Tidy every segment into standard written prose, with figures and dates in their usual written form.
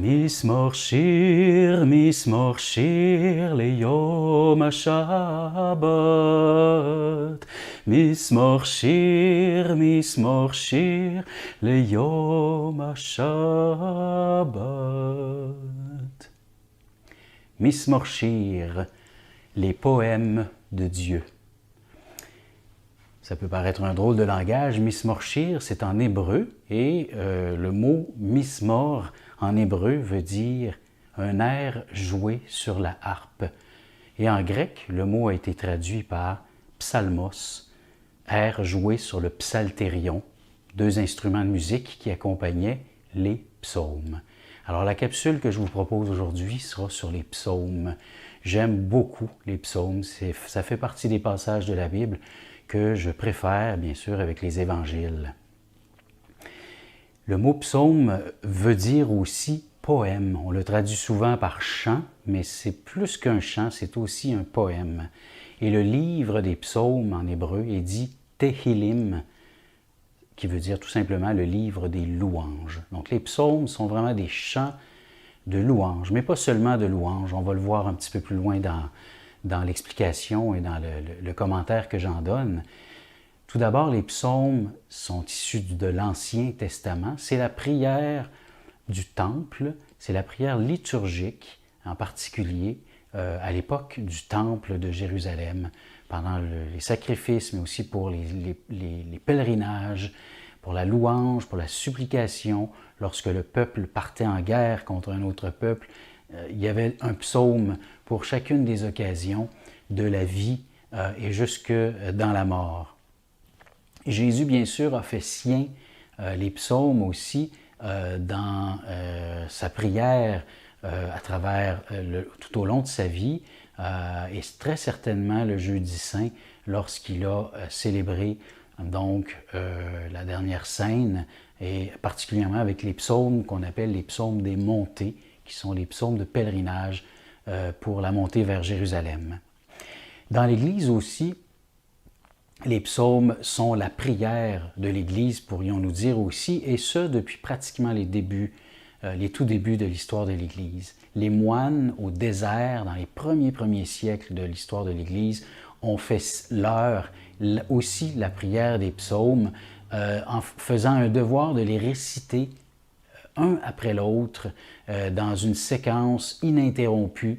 משמור ליום השבת. משמור שיר ליום השבת. Mismor shir, les poèmes de Dieu. Ça peut paraître un drôle de langage. Mismor shir, c'est en hébreu et le mot mismor en hébreu veut dire un air joué sur la harpe. Et en grec, le mot a été traduit par psalmos, air joué sur le psalterion, deux instruments de musique qui accompagnaient les psaumes. Alors la capsule que je vous propose aujourd'hui sera sur les psaumes. J'aime beaucoup les psaumes, ça fait partie des passages de la Bible que je préfère bien sûr avec les évangiles. Le mot psaume veut dire aussi poème. On le traduit souvent par chant, mais c'est plus qu'un chant, c'est aussi un poème. Et le livre des psaumes en hébreu est dit Tehillim, qui veut dire tout simplement le livre des louanges. Donc les psaumes sont vraiment des chants de louanges, mais pas seulement de louanges. On va le voir un petit peu plus loin dans l'explication et dans le commentaire que j'en donne. Tout d'abord, les psaumes sont issus de l'Ancien Testament. C'est la prière du temple, c'est la prière liturgique, en particulier à l'époque du temple de Jérusalem, pendant les sacrifices, mais aussi pour les pèlerinages, pour la louange, pour la supplication. Lorsque le peuple partait en guerre contre un autre peuple, il y avait un psaume pour chacune des occasions de la vie et jusque dans la mort. Jésus, bien sûr, a fait sien les psaumes aussi dans sa prière à travers tout au long de sa vie et très certainement le jeudi saint lorsqu'il a célébré donc la dernière scène et particulièrement avec les psaumes qu'on appelle les psaumes des montées qui sont les psaumes de pèlerinage pour la montée vers Jérusalem. Dans l'Église aussi, les psaumes sont la prière de l'Église, pourrions-nous dire aussi, et ce, depuis pratiquement les tout débuts de l'histoire de l'Église. Les moines au désert, dans les premiers siècles de l'histoire de l'Église, ont fait leur aussi la prière des psaumes, en faisant un devoir de les réciter un après l'autre, dans une séquence ininterrompue.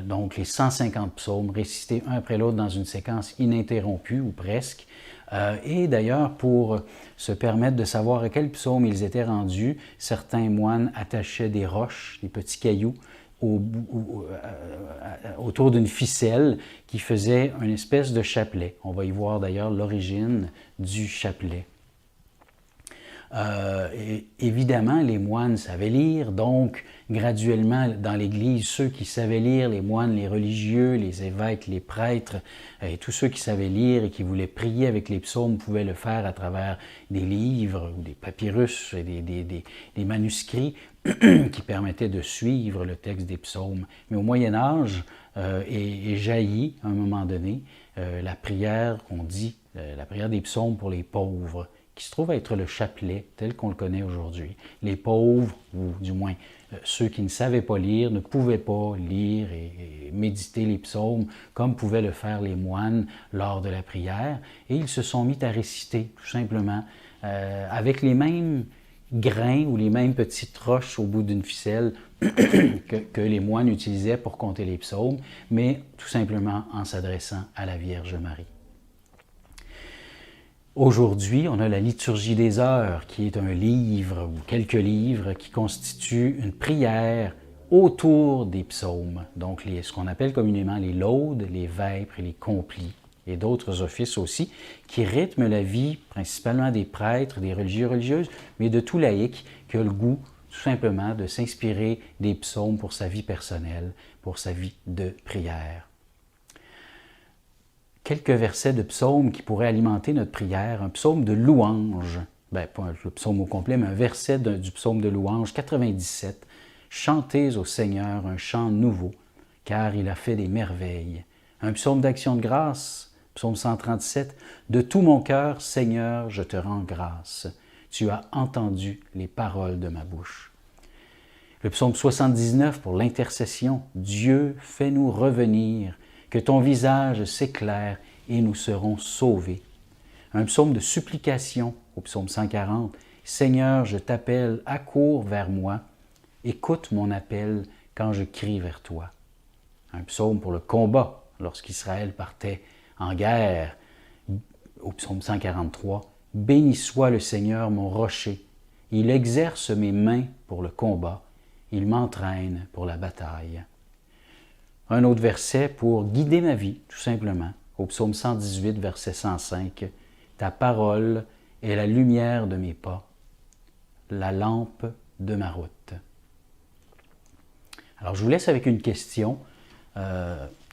Donc les 150 psaumes récités un après l'autre dans une séquence ininterrompue ou presque. Et d'ailleurs, pour se permettre de savoir à quel psaume ils étaient rendus, certains moines attachaient des roches, des petits cailloux, autour d'une ficelle qui faisait une espèce de chapelet. On va y voir d'ailleurs l'origine du chapelet. Évidemment, les moines savaient lire, donc graduellement dans l'Église, ceux qui savaient lire, les moines, les religieux, les évêques, les prêtres, et tous ceux qui savaient lire et qui voulaient prier avec les psaumes pouvaient le faire à travers des livres ou des papyrus, des manuscrits qui permettaient de suivre le texte des psaumes. Mais au Moyen Âge est jaillie à un moment donné la prière qu'on dit, la prière des psaumes pour les pauvres, qui se trouve être le chapelet tel qu'on le connaît aujourd'hui. Les pauvres, ou du moins ceux qui ne savaient pas lire, ne pouvaient pas lire et méditer les psaumes comme pouvaient le faire les moines lors de la prière, et ils se sont mis à réciter tout simplement avec les mêmes grains ou les mêmes petites roches au bout d'une ficelle que les moines utilisaient pour compter les psaumes, mais tout simplement en s'adressant à la Vierge Marie. Aujourd'hui, on a la liturgie des heures, qui est un livre ou quelques livres qui constituent une prière autour des psaumes. Donc, ce qu'on appelle communément les laudes, les vêpres et les complis, et d'autres offices aussi, qui rythment la vie principalement des prêtres, des religieux, religieuses, mais de tout laïc qui a le goût tout simplement de s'inspirer des psaumes pour sa vie personnelle, pour sa vie de prière. Quelques versets de psaumes qui pourraient alimenter notre prière. Un psaume de louange, pas le psaume au complet, mais un verset du psaume de louange, 97. « Chantez au Seigneur un chant nouveau, car il a fait des merveilles. » Un psaume d'action de grâce, psaume 137. « De tout mon cœur, Seigneur, je te rends grâce. Tu as entendu les paroles de ma bouche. » Le psaume 79 pour l'intercession. Dieu, fais-nous revenir, que ton visage s'éclaire et nous serons sauvés. Un psaume de supplication au psaume 140. Seigneur, je t'appelle, accours vers moi, écoute mon appel quand je crie vers toi. Un psaume pour le combat, lorsqu'Israël partait en guerre, au psaume 143. Béni soit le Seigneur, mon rocher. Il exerce mes mains pour le combat. Il m'entraîne pour la bataille. Un autre verset pour guider ma vie, tout simplement, au psaume 118, verset 105. Ta parole est la lumière de mes pas, la lampe de ma route. Alors, je vous laisse avec une question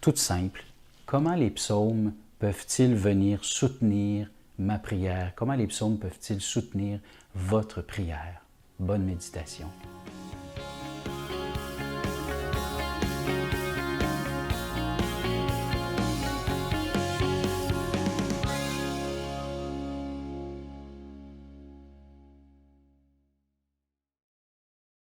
toute simple. Comment les psaumes peuvent-ils venir soutenir ma prière? Comment les psaumes peuvent-ils soutenir votre prière? Bonne méditation.